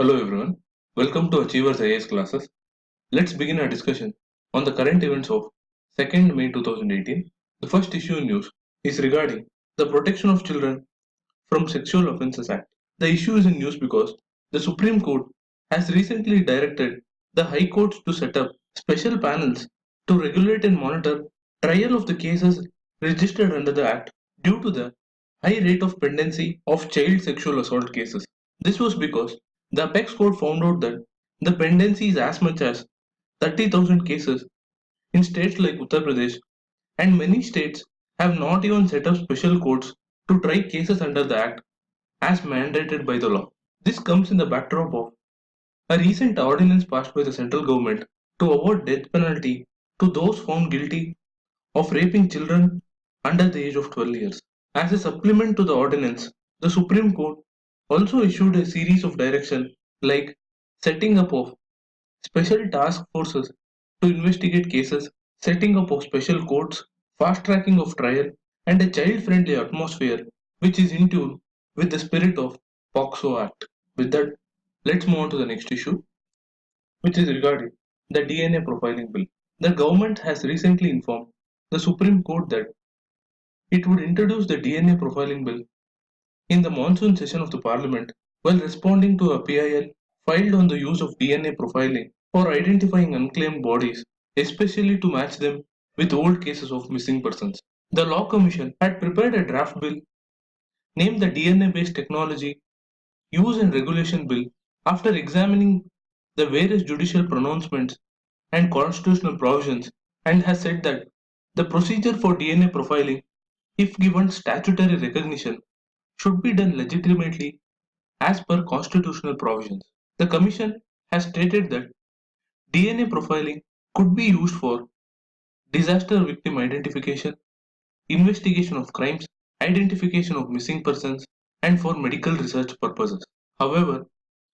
Hello everyone, welcome to Achievers IAS classes. Let's begin our discussion on the current events of 2nd May 2018. The first issue in news is regarding the Protection of Children from Sexual Offences Act. The issue is in news because the Supreme Court has recently directed the High Courts to set up special panels to regulate and monitor trial of the cases registered under the Act due to the high rate of pendency of child sexual assault cases. This was because the Apex Court found out that the pendency is as much as 30,000 cases in states like Uttar Pradesh, and many states have not even set up special courts to try cases under the Act as mandated by the law. This comes in the backdrop of a recent ordinance passed by the central government to award death penalty to those found guilty of raping children under the age of 12 years. As a supplement to the ordinance, the Supreme Court also issued a series of directions like setting up of special task forces to investigate cases, setting up of special courts, fast tracking of trial, and a child friendly atmosphere which is in tune with the spirit of POCSO Act. With that, let's move on to the next issue, which is regarding the DNA profiling bill. The government has recently informed the Supreme Court that it would introduce the DNA profiling bill in the Monsoon Session of the Parliament while responding to a PIL filed on the use of DNA profiling for identifying unclaimed bodies, especially to match them with old cases of missing persons. The Law Commission had prepared a draft bill named the DNA-based Technology Use and Regulation Bill after examining the various judicial pronouncements and constitutional provisions, and has said that the procedure for DNA profiling, if given statutory recognition, should be done legitimately as per constitutional provisions. The Commission has stated that DNA profiling could be used for disaster victim identification, investigation of crimes, identification of missing persons, and for medical research purposes. However,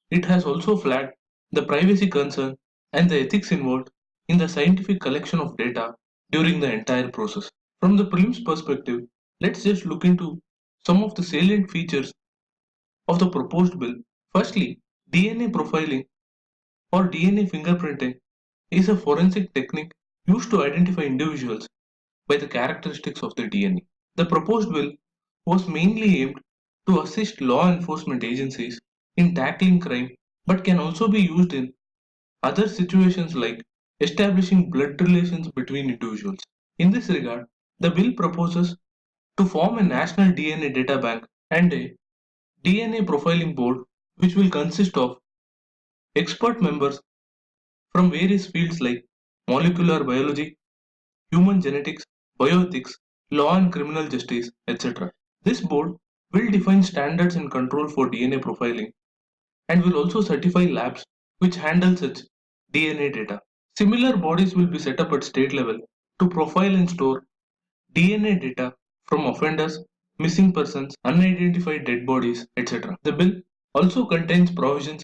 it has also flagged the privacy concern and the ethics involved in the scientific collection of data during the entire process. From the prelims perspective, let's just look into some of the salient features of the proposed bill. Firstly, DNA profiling or DNA fingerprinting is a forensic technique used to identify individuals by the characteristics of their DNA. The proposed bill was mainly aimed to assist law enforcement agencies in tackling crime, but can also be used in other situations like establishing blood relations between individuals. In this regard, the bill proposes to form a national DNA data bank and a DNA profiling board which will consist of expert members from various fields like molecular biology, human genetics, bioethics, law and criminal justice, etc. This board will define standards and control for DNA profiling and will also certify labs which handle such DNA data. Similar bodies will be set up at state level to profile and store DNA data from offenders, missing persons, unidentified dead bodies, etc. The bill also contains provisions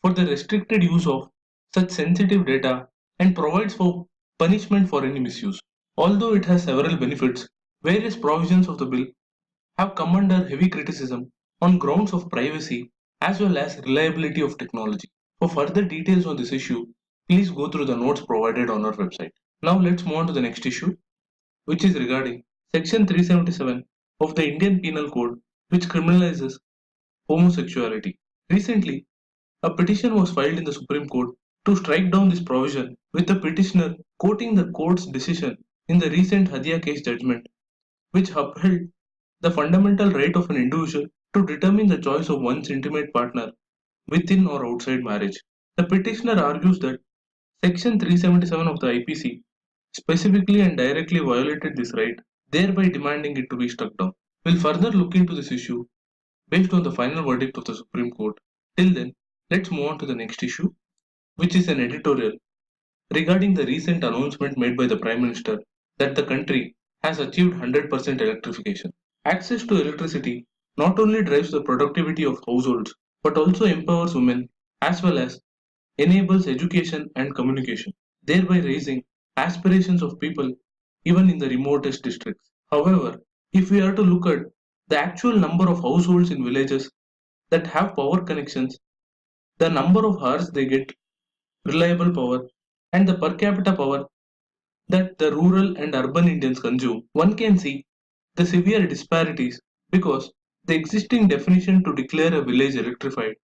for the restricted use of such sensitive data and provides for punishment for any misuse. Although it has several benefits, various provisions of the bill have come under heavy criticism on grounds of privacy as well as reliability of technology. For further details on this issue, please go through the notes provided on our website. Now let's move on to the next issue, which is regarding Section 377 of the Indian Penal Code, which criminalizes homosexuality. Recently, a petition was filed in the Supreme Court to strike down this provision, with the petitioner quoting the court's decision in the recent Hadia case judgment, which upheld the fundamental right of an individual to determine the choice of one's intimate partner within or outside marriage. The petitioner argues that Section 377 of the IPC specifically and directly violated this right, thereby demanding it to be struck down. We'll further look into this issue based on the final verdict of the Supreme Court. Till then, let's move on to the next issue, which is an editorial regarding the recent announcement made by the Prime Minister that the country has achieved 100% electrification. Access to electricity not only drives the productivity of households but also empowers women as well as enables education and communication, thereby raising aspirations of people even in the remotest districts. However, if we are to look at the actual number of households in villages that have power connections the number of hours they get reliable power, and the per capita power that the rural and urban Indians consume, one can see the severe disparities because the existing definition to declare a village electrified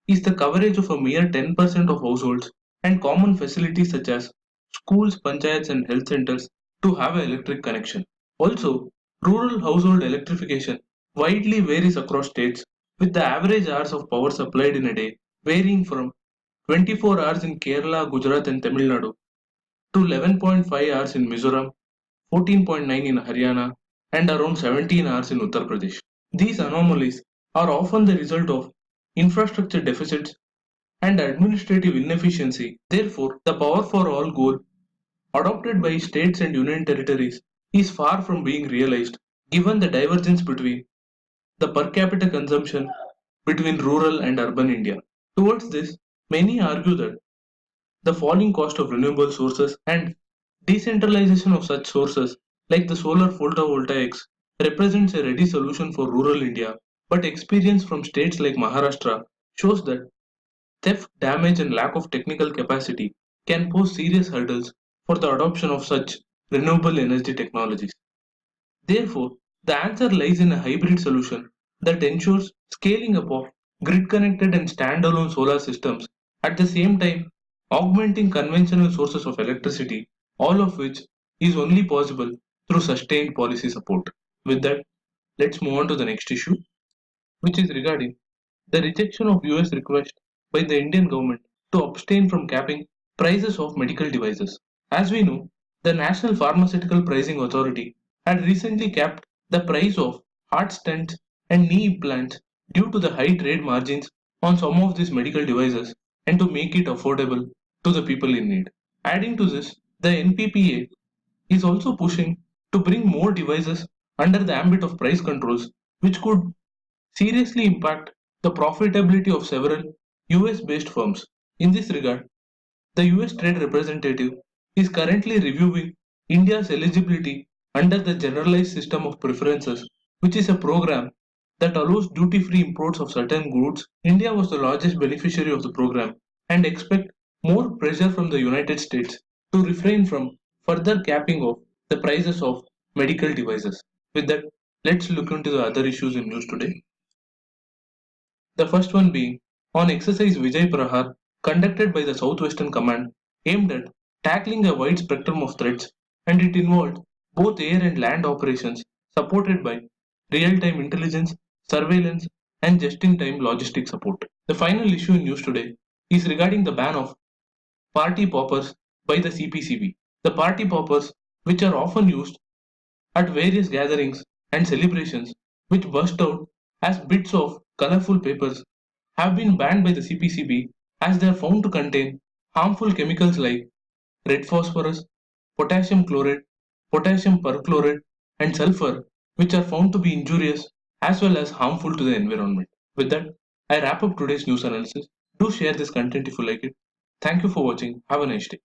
is the coverage of a mere 10% of households and common facilities such as schools, panchayats, and health centers to have an electric connection. Also, rural household electrification widely varies across states, with the average hours of power supplied in a day varying from 24 hours in Kerala, Gujarat, and Tamil Nadu to 11.5 hours in Mizoram, 14.9 in Haryana, and around 17 hours in Uttar Pradesh. These anomalies are often the result of infrastructure deficits and administrative inefficiency. Therefore, the power for all goal adopted by states and union territories is far from being realized given the divergence between the per capita consumption between rural and urban India. Towards this, many argue that the falling cost of renewable sources and decentralization of such sources like the solar photovoltaics represents a ready solution for rural India, but experience from states like Maharashtra shows that theft, damage, and lack of technical capacity can pose serious hurdles for the adoption of such renewable energy technologies. Therefore, the answer lies in a hybrid solution that ensures scaling up of grid-connected and standalone solar systems at the same time augmenting conventional sources of electricity, all of which is only possible through sustained policy support. With that, let's move on to the next issue, which is regarding the rejection of US request by the Indian government to abstain from capping prices of medical devices. As we know, the National Pharmaceutical Pricing Authority had recently capped the price of heart stents and knee implants due to the high trade margins on some of these medical devices and to make it affordable to the people in need. Adding to this, the NPPA is also pushing to bring more devices under the ambit of price controls, which could seriously impact the profitability of several US based firms. In this regard, the US Trade Representative is currently reviewing India's eligibility under the Generalized System of Preferences, which is a program that allows duty free imports of certain goods. India was the largest beneficiary of the program and expect more pressure from the United States to refrain from further capping of the prices of medical devices. With that, let's look into the other issues in news today. The first one being on exercise Vijay Prahar conducted by the Southwestern Command aimed at tackling a wide spectrum of threats, and it involved both air and land operations supported by real-time intelligence, surveillance, and just-in-time logistic support. The final issue in news today is regarding the ban of party poppers by the CPCB. The party poppers, which are often used at various gatherings and celebrations, which burst out as bits of colorful papers, have been banned by the CPCB as they are found to contain harmful chemicals like red phosphorus, potassium chloride, potassium perchlorate, and sulfur, which are found to be injurious as well as harmful to the environment. With that, I wrap up today's news analysis. Do share this content if you like it. Thank you for watching. Have a nice day.